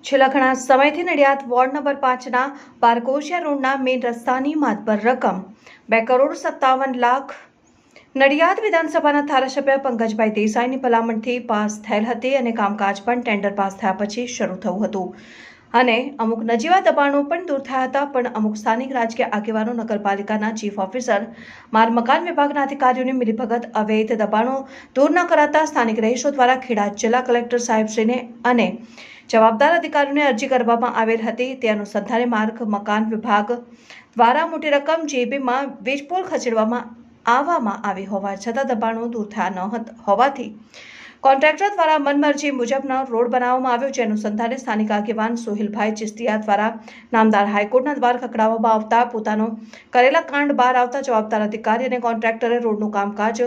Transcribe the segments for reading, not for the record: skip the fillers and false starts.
છેલ્લા ઘણા સમયથી નડિયાદ વોર્ડ નંબર 5ના બારકોશિયા રોડના મેઇન રસ્તાની માતબર રકમ 2,57,00,000 નડિયાદ વિધાનસભાના ધારાસભ્ય પંકજભાઈ દેસાઈની ભલામણથી પાસ થયેલ હતી અને કામકાજ પણ ટેન્ડર પાસ થયા પછી શરૂ થયું હતું અને અમુક નજીવા દબાણો પણ દૂર થયા હતા, પણ અમુક સ્થાનિક રાજકીય આગેવાનો, નગરપાલિકાના ચીફ ઓફિસર, માર્ગ મકાન વિભાગના અધિકારીઓની મિલીભગત અવૈધ દબાણો દૂર ન કરાતા સ્થાનિક રહીશો દ્વારા ખેડા જિલ્લા કલેક્ટર સાહેબશ્રીને અને જવાબદાર અધિકારીઓને અરજી કરવામાં આવેલ હતી। તે અનુસંધાને માર્ગ મકાન વિભાગ દ્વારા મોટી રકમ જેબીમાં વીજપોલ ખસેડવામાં આવી હોવા છતાં દબાણો દૂર થયા ન હોવાથી કોન્ટ્રાક્ટર દ્વારા મનમરજી મુજબનો રોડ બનાવવામાં આવ્યો, જે અનુસંધાને સ્થાનિક આગેવાન સોહિલભાઈ ચિસ્તિયા દ્વારા નામદાર હાઈકોર્ટના દ્વાર ખખડાવવામાં આવતા પોતાનો કરેલા કાંડ બહાર આવતા જવાબદાર અધિકારી અને કોન્ટ્રાક્ટરે રોડનું કામકાજ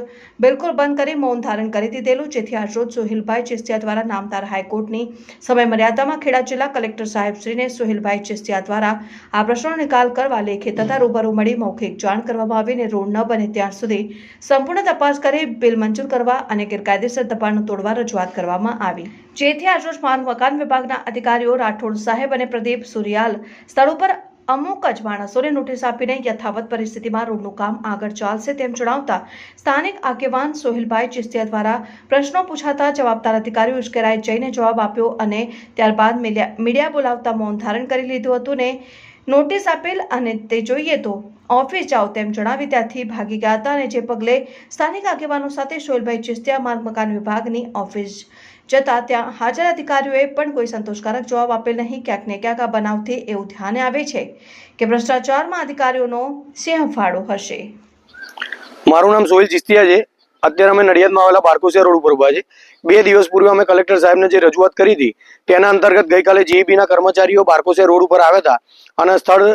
બિલકુલ બંધ કરી મૌન ધારણ કરી દીધેલું, જેથી આજરોજ સોહિલભાઈ ચિસ્તિયા દ્વારા નામદાર હાઈકોર્ટની સમયમર્યાદામાં ખેડા જિલ્લા કલેક્ટર સાહેબશ્રીને સોહિલભાઈ ચિસ્તિયા દ્વારા આ પ્રશ્નનો નિકાલ કરવા લેખિત તથા રૂબરૂ મળી મૌખિક જાણ કરવામાં આવી અને રોડ ન બને ત્યાં સુધી સંપૂર્ણ તપાસ કરી બિલ મંજૂર કરવા અને ગેરકાયદેસર દબાણ તોડવા રજૂઆત કરવામાં આવી, જેથી આજરોજ માર્ગ મકાન વિભાગના અધિકારીઓ રાઠોડ સાહેબ અને પ્રદીપ સુરિયાલ સ્થળ ઉપર અમુક જ માણસોને નોટિસ આપીને યથાવત પરિસ્થિતિમાં રોડનું કામ આગળ ચાલશે તેમ જણાવતા સ્થાનિક આગેવાન સોહિલભાઈ ચિસ્તિયા દ્વારા પ્રશ્નો પૂછાતા જવાબદાર અધિકારીઓ ઉશ્કેરાઈ જઈને જવાબ આપ્યો અને ત્યારબાદ મીડિયા બોલાવતા મૌન ધારણ કરી લીધું હતું ને નોટિસ આપેલ અને તે જોઈએ તો ઓફિસ જાઓ તેમ જણાવી ત્યાંથી ભાગી ગયા હતા અને જે પગલે સ્થાનિક આગેવાનો સાથે સોહિલભાઈ ચિસ્તિયા માર્ગ મકાન વિભાગની ઓફિસ જતા ત્યાં હાજર અધિકારીઓએ પણ કોઈ સંતોષકારક જવાબ આપેલ નહીં। ક્યાંક ને ક્યાંક આ બનાવથી એવું ધ્યાને આવે છે કે ભ્રષ્ટાચારમાં અધિકારીઓનો સિંહ ફાળો હશે। મારું નામ સોહિલ ચિસ્તિયા છે। અત્યારે અમે નડિયાદમાં આવેલા બારકોશિયા રોડ ઉપર ઉભા છે। 2 દિવસ પૂર્વે અમે કલેક્ટર સાહેબને જે રજૂઆત કરી હતી તેના અંતર્ગત ગઈકાલે જીઈબીના કર્મચારીઓ બારકોશિયા રોડ ઉપર આવ્યા હતા અને સ્થળ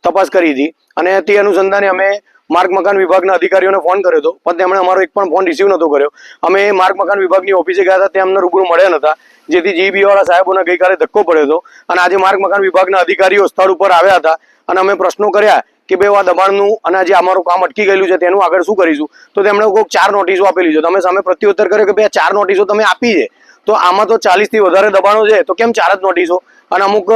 તપાસ કરી હતી અને તે અનુસંધાને અમે માર્ગ મકાન વિભાગના અધિકારીઓને ફોન કર્યો હતો, પણ તેમણે અમારો એક પણ ફોન રિસીવ નહોતો કર્યો। અમે માર્ગ મકાન વિભાગની ઓફિસે ગયા હતા, ત્યાં અમને રૂબરૂ મળ્યા નહોતા, જેથી જીઈબી વાળા સાહેબોને ગઈકાલે ધક્કો પડ્યો હતો અને આજે માર્ગ મકાન વિભાગના અધિકારીઓ સ્થળ ઉપર આવ્યા હતા અને અમે પ્રશ્નો કર્યા કે ભાઈ આ દબાણનું અને જે અમારું કામ અટકી ગયેલું છે તેનું આગળ શું કરીશું, તો તેમણે કોઈક 4 નોટિસો આપેલી છે। તમે સામે પ્રત્યુત્તર કર્યો કે ભાઈ 4 નોટિસો તમે આપી છે તો આમાં તો 40 થી વધારે દબાણો છે તો કેમ 4 જ નોટિસો, અને અમુક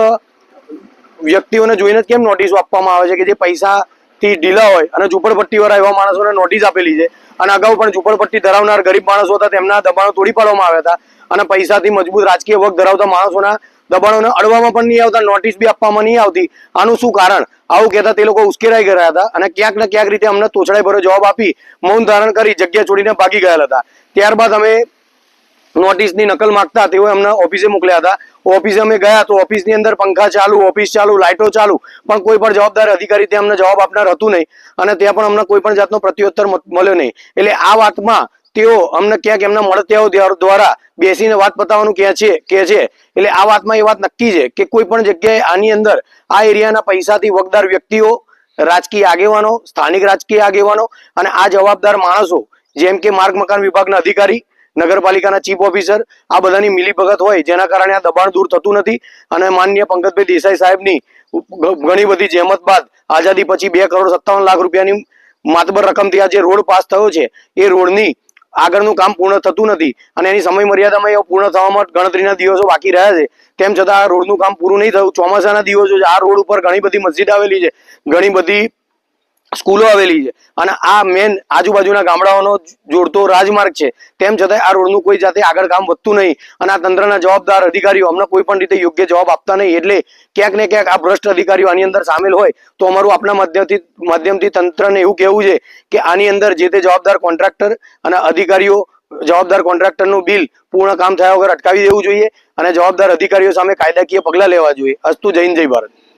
વ્યક્તિઓને જોઈને જ કેમ નોટિસો આપવામાં આવે છે કે જે પૈસાથી ઢીલા હોય અને ઝૂંપડપટ્ટીવાળા એવા માણસોને નોટિસ આપેલી છે અને અગાઉ પણ ઝૂંપડપટ્ટી ધરાવનાર ગરીબ માણસો હતા તેમના દબાણો તોડી પાડવામાં આવ્યા હતા અને પૈસાથી મજબૂત રાજકીય વર્ગ ધરાવતા માણસોના દબાણોને અડવામાં પણ નહીં આવતા, નોટિસ બી આપવામાં નહીં આવતી। આનું શું કારણ? આવું કહેતા તે લોકો ઉશ્કેરાઈ ગયા હતા અને ક્યાંક ને ક્યાંક રીતે અમને તોછડાઈ ભર્યો જવાબ આપી મૌન ધારણ કરી જગ્યા છોડીને ભાગી ગયેલા હતા। ત્યારબાદ અમે નોટિસની નકલ માંગતા તેઓ અમને ઓફિસે મોકલ્યા હતા। ઓફિસે અમે ગયા તો ઓફિસની અંદર પંખા ચાલુ, ઓફિસ ચાલુ, લાઇટો ચાલુ, પણ કોઈ પણ જવાબદાર અધિકારી ત્યાં અમને જવાબ આપનાર હતું નહીં અને ત્યાં પણ અમને કોઈ પણ જાતનો પ્રત્યુત્તર મળ્યો નહીં। એટલે આ વાતમાં તેઓ અમને ક્યાંક એમના મળતિયાઓ દ્વારા બેસીને વાત પતાવવાનું કહે છે। એટલે આ વાતમાં એ વાત નક્કી છે કે કોઈ પણ જગ્યાએ આની અંદર આ એરિયાના પૈસાથી વગદાર વ્યક્તિઓ, રાજકીય આગેવાનો, સ્થાનિક રાજકીય આગેવાનો અને આ જવાબદાર માણસો જેમ કે માર્ગ મકાન વિભાગના અધિકારી, નગરપાલિકાના ચીફ ઓફિસર, આ બધાની મિલીભગત હોય જેના કારણે આ દબાણ દૂર થતું નથી અને માનનીય પંકજભાઈ દેસાઈ સાહેબની ઘણી બધી જહેમત બાદ આઝાદી પછી 2,57,00,000 રૂપિયાની માતબર રકમથી આ જે રોડ પાસ થયો છે એ રોડની આગળનું કામ પૂર્ણ થતું નથી અને એની સમય મર્યાદામાં એ પૂર્ણ થવામાં ગણતરીના દિવસો બાકી રહ્યા છે। તેમ છતાં આ રોડનું કામ પૂરું નહીં થયું। ચોમાસાના દિવસો છે, આ રોડ ઉપર ઘણી બધી મસ્જિદ આવેલી છે, ઘણી બધી સ્કૂલો આવેલી છે અને આ મેન આજુબાજુના ગામડાઓનો જોડતો રાજમાર્ગ છે, તેમ છતાં આ રોડનું કોઈ જાતે આગળ કામ વધતું નહીં અને આ તંત્રના જવાબદાર અધિકારીઓ અમને કોઈ પણ રીતે યોગ્ય જવાબ આપતા નહીં। એટલે ક્યાંક ને ક્યાંક આ ભ્રષ્ટ અધિકારીઓ આની અંદર સામેલ હોય તો અમારું આપના માધ્યમથી તંત્રને એવું કહેવું છે કે આની અંદર જે તે જવાબદાર કોન્ટ્રાક્ટર અને અધિકારીઓ જવાબદાર કોન્ટ્રાક્ટરનું બિલ પૂર્ણ કામ થયા વગર અટકાવી દેવું જોઈએ અને જવાબદાર અધિકારીઓ સામે કાયદાકીય પગલાં લેવા જોઈએ। અસ્તુ, જય હિન્દ, જય ભારત।